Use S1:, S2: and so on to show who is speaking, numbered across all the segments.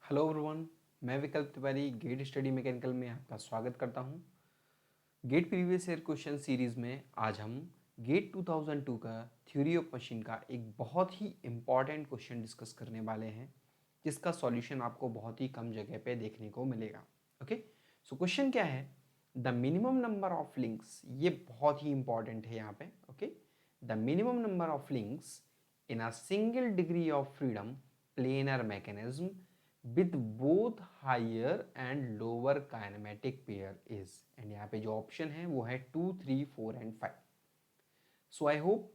S1: Hello everyone, मैं विकल्प Tiwari gate study mechanical में आपका स्वागत करता हूं। GATE previous year question series में आज हम गेट 2002 का थ्योरी ऑफ मशीन का एक बहुत ही इम्पॉर्टेंट क्वेश्चन डिस्कस करने वाले हैं, जिसका सॉल्यूशन आपको बहुत ही कम जगह पे देखने को मिलेगा। ओके, सो क्वेश्चन क्या है? The minimum number of links, ये बहुत ही इंपॉर्टेंट है यहाँ पे। Okay, the minimum number of links in a single degree of freedom planar mechanism with both higher and lower kinematic pair is, and यहाँ पे जो ऑप्शन है वो है 2, 3, 4 एंड 5। सो आई होप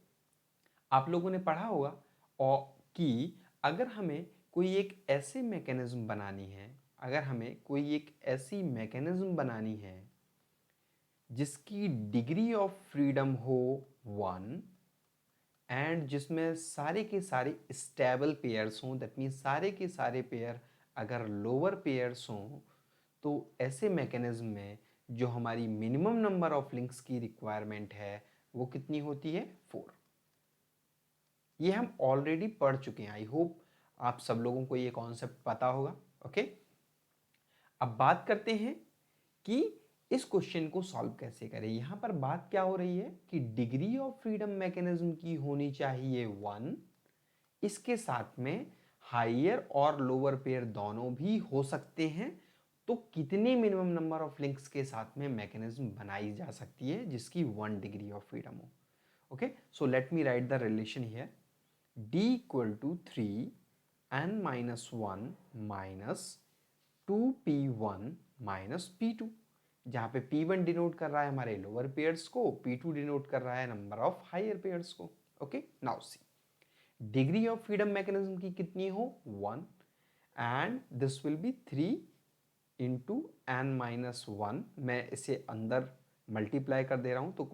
S1: आप लोगों ने पढ़ा होगा और कि अगर हमें कोई एक ऐसे मैकेनिज्म बनानी है, अगर हमें कोई एक ऐसी मैकेनिज्म बनानी है जिसकी डिग्री ऑफ फ्रीडम हो 1 एंड जिसमें सारे के सारे स्टेबल पेयर्स हों, दैट मीन्स सारे के सारे पेयर अगर लोअर पेयर्स हों, तो ऐसे मैकेनिज्म में जो हमारी मिनिमम नंबर ऑफ लिंक्स की रिक्वायरमेंट है वो कितनी होती है? 4। ये हम ऑलरेडी पढ़ चुके हैं। आई होप आप सब लोगों को ये कॉन्सेप्ट पता होगा। ओके, अब बात करते हैं कि इस क्वेश्चन को सॉल्व कैसे करें। यहां पर बात क्या हो रही है कि डिग्री ऑफ फ्रीडम मैकेनिज्म की होनी चाहिए 1, इसके साथ में हायर और लोअर पेयर दोनों भी हो सकते हैं। तो कितने मिनिमम नंबर ऑफ लिंक्स के साथ में मैकेनिज्म बनाई जा सकती है जिसकी 1 डिग्री ऑफ फ्रीडम हो? Okay, so let me write the relation here. d equal to 3n-1 minus 2p1 minus p2, जहां पे p1 डिनोट कर रहा है हमारे लोअर पेयर्स को, p2 डिनोट कर रहा है नंबर ऑफ हायर पेयर्स को। Okay, now see degree of freedom mechanism की कितनी हो? 1, and this will be 3 into n-1। मैं इसे अंदर मल्टीप्लाई कर दे रहा हूं, तो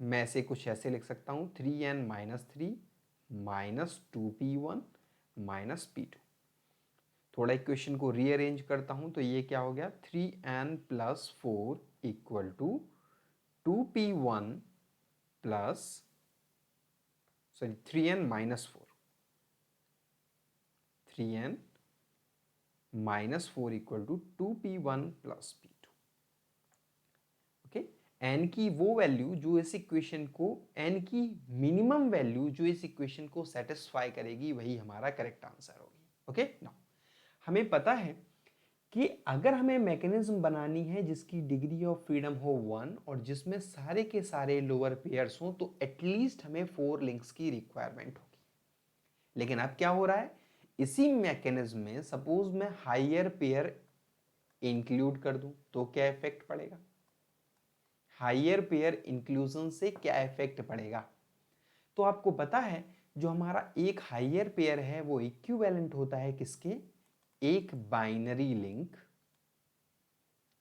S1: मैं इसे कुछ ऐसे लिख सकता हूं, 3n-3 minus 2p1 minus p2। थोड़ा इक्वेशन को रीअरेंज करता हूं तो ये क्या हो गया? 3n+4 equal to 2p1 plus 3n-4, 3n-4 equal to 2p1 plus p2। Okay, n की वो वैल्यू जो इस इक्वेशन को, n की मिनिमम वैल्यू जो इस इक्वेशन को सेटिस्फाई करेगी, वही हमारा करेक्ट आंसर होगी। ओके, नाउ हमें पता है कि अगर हमें मैकेनिज्म बनानी है जिसकी डिग्री ऑफ फ्रीडम हो 1 और जिसमें सारे के सारे लोअर पेयर्स हों, तो एटलीस्ट हमें 4 लिंक्स की रिक्वायरमेंट होगी। लेकिन अब क्या हो रहा है, इसी मैकेनिज्म में सपोज मैं हायर पेयर इंक्लूड कर दूं तो क्या इफेक्ट पड़ेगा? हायर पेयर इंक्लूजन से क्या इफेक्ट पड़ेगा? तो आपको पता है जो हमारा एक हायर पेयर है वो इक्विवेलेंट होता है किसके? एक बाइनरी लिंक,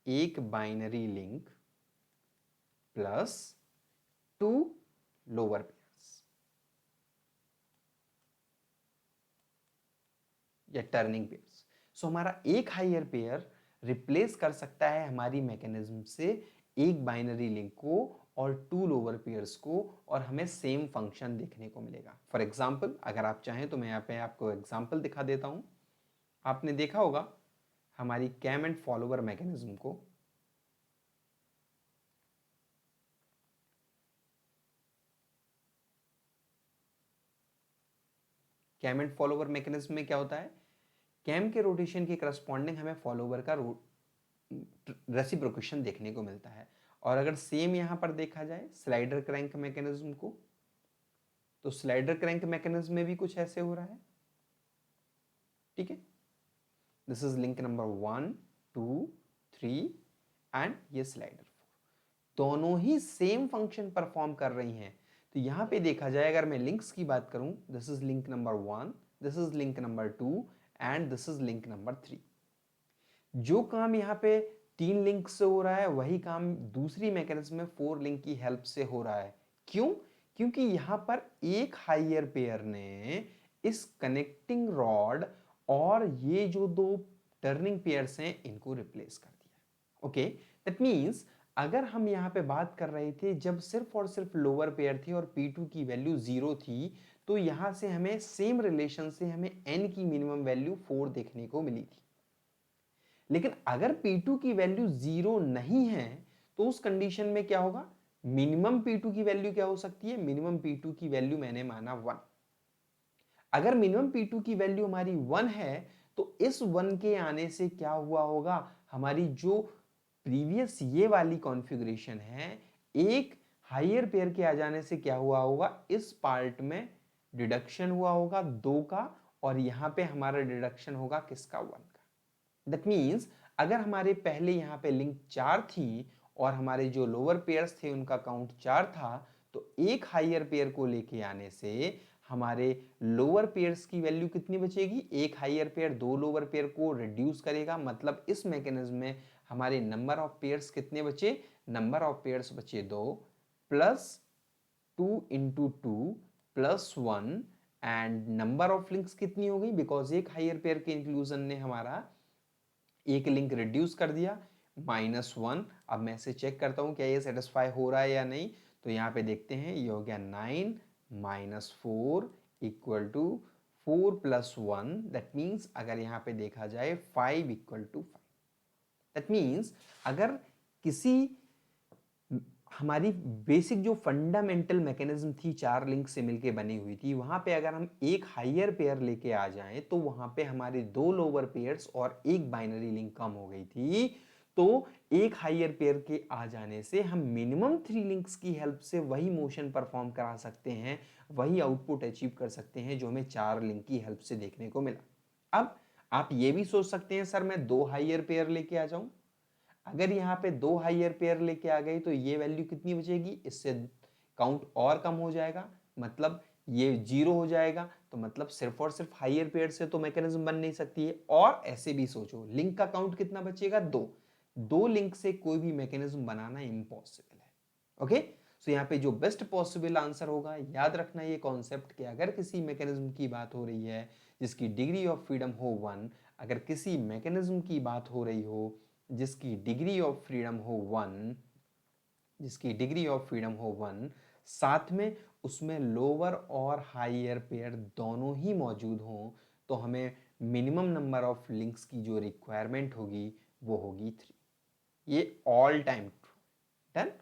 S1: एक binary link plus 2 lower pairs या टर्निंग पेयर्स। सो हमारा एक हायर पेयर रिप्लेस कर सकता है हमारी मैकेनिज्म से एक बाइनरी लिंक को और 2 लोअर पेयर्स को, और हमें सेम फंक्शन देखने को मिलेगा। फॉर एग्जाम्पल, अगर आप चाहें तो मैं यहाँ पे आपको एग्जाम्पल दिखा देता हूं। आपने देखा होगा हमारी कैम एंड फॉलोवर मैकेनिज्म को। कैम एंड फॉलोवर मैकेनिज्म में क्या होता है? कैम के रोटेशन के करस्पॉन्डिंग हमें फॉलोवर का रेसिप्रोकेशन देखने को मिलता है। और अगर सेम यहां पर देखा जाए स्लाइडर क्रैंक मैकेनिज्म को, तो स्लाइडर क्रैंक मैकेनिज्म में भी कुछ ऐसे हो रहा है। ठीक है, this is link number 1, 2, 3 and ये स्लाइडर 4, दोनों ही सेम फंक्शन परफॉर्म कर रही हैं। तो यहां पे देखा जाए, अगर मैं लिंक्स की बात करूं, this is link number 1, this is link number 2 and this is link number 3। जो काम यहाँ पे 3 लिंक से हो रहा है वही काम दूसरी मैकेनिज्म में 4 लिंक की हेल्प से हो रहा है। क्यों? क्योंकि यहां पर एक हायर पेयर ने इस कनेक्टिंग रॉड और ये जो 2 टर्निंग पेयर्स हैं इनको रिप्लेस कर दिया। ओके, दैट मीन्स अगर हम यहाँ पे बात कर रहे थे जब सिर्फ और सिर्फ लोअर पेयर थी और P2 की वैल्यू 0 थी, तो यहाँ से हमें सेम रिलेशन से हमें n की मिनिमम वैल्यू 4 देखने को मिली थी। लेकिन अगर P2 की वैल्यू 0 नहीं है तो उस कंडीशन में क्या होगा, मिनिमम P2 की वैल्यू क्या हो सकती है, मिनिमम P2 की वैल्यू मैंने माना 1। अगर मिनिमम P2 की वैल्यू हमारी 1 है तो इस 1 के आने से क्या हुआ होगा, हमारी जो प्रीवियस ये वाली कॉन्फ़िगरेशन है, एक हायर पेयर के आ जाने से क्या हुआ होगा, इस पार्ट में डिडक्शन हुआ होगा 2 का, और यहां पे हमारा डिडक्शन होगा किसका, 1 का। दैट मीन्स अगर हमारे पहले यहाँ पे लिंक 4 थी और हमारे जो लोअर पेयर्स थे उनका काउंट 4 था, तो एक हायर पेयर को लेके आने से हमारे लोअर पेयर्स की वैल्यू कितनी बचेगी, एक हायर पेयर 2 लोअर पेयर को रिड्यूस करेगा, मतलब इस मैकेनिज्म में हमारे नंबर ऑफ पेयर्स कितने बचे, नंबर ऑफ पेयर्स बचे 2 plus 2 into 2 plus 1 and number of links कितनी हो गई, बिकॉज एक हायर पेयर के इंक्लूजन ने हमारा एक लिंक रिड्यूस कर दिया, -1। अब मैं इसे चेक करता हूं क्या ये सेटिस्फाई हो रहा है या नहीं, तो यहाँ पे देखते हैं, ये हो गया 9 -4 इक्वल टू 4 + 1, दैट मीन्स अगर यहाँ पे देखा जाए 5 इक्वल टू 5। दैट मीन्स अगर किसी हमारी बेसिक जो फंडामेंटल मैकेनिज्म थी 4 लिंक से मिलके बनी हुई थी, वहां पे अगर हम एक हायर पेयर लेके आ जाएं तो वहां पे हमारे 2 लोअर पेयर्स और एक बाइनरी लिंक कम हो गई थी, तो एक हायर पेयर के आ जाने से हम मिनिमम 3 लिंक्स की हेल्प से वही मोशन परफॉर्म करा सकते हैं, वही आउटपुट अचीव कर सकते हैं जो हमें 4 लिंक की हेल्प से देखने को मिला। अब आप ये भी सोच सकते हैं सर मैं 2 हायर पेयर लेके आ जाऊं, अगर यहाँ पे 2 हायर पेयर लेके आ गए तो ये वैल्यू कितनी बचेगी, इससे काउंट और कम हो जाएगा, मतलब ये 0 हो जाएगा, तो मतलब सिर्फ और सिर्फ हायर पेयर से तो मैकेनिज्म बन नहीं सकती है। और ऐसे भी सोचो, लिंक का काउंट कितना बचेगा, 2 लिंक से कोई भी मैकेनिज्म बनाना इम्पॉसिबल है। ओके, सो यहाँ पे जो बेस्ट पॉसिबल आंसर होगा, याद रखना ये कॉन्सेप्ट कि अगर किसी मैकेनिज्म की बात हो रही है जिसकी डिग्री ऑफ फ्रीडम हो 1, अगर किसी मैकेनिज्म की बात हो रही हो जिसकी डिग्री ऑफ फ्रीडम हो 1, जिसकी डिग्री ऑफ फ्रीडम हो 1, साथ में उसमें लोअर और हायर पेयर दोनों ही मौजूद हों, तो हमें मिनिमम नंबर ऑफ लिंक्स की जो रिक्वायरमेंट होगी वो होगी 3। ये all time true. Done.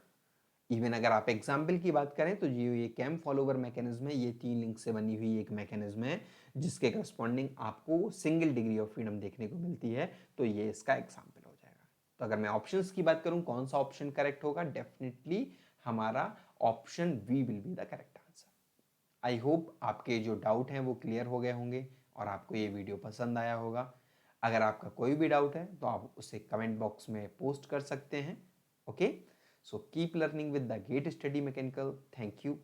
S1: Even अगर आप एग्जाम्पल की बात करें तो ये कैम फॉलोवर मैकेनिज्म है, ये 3 लिंक से बनी हुई एक मैकेनिज्म है जिसके करस्पॉन्डिंग आपको सिंगल डिग्री ऑफ फ्रीडम देखने को मिलती है, तो ये इसका एग्जाम्पल हो जाएगा। तो अगर मैं ऑप्शंस की बात करूं कौन सा ऑप्शन करेक्ट होगा, डेफिनेटली हमारा option B will be the correct answer. I hope आपके जो डाउट हैं वो क्लियर हो गए होंगे और आपको ये वीडियो पसंद आया होगा। अगर आपका कोई भी डाउट है तो आप उसे कमेंट बॉक्स में पोस्ट कर सकते हैं। Okay, so keep learning with the Gate Study Mechanical. Thank you.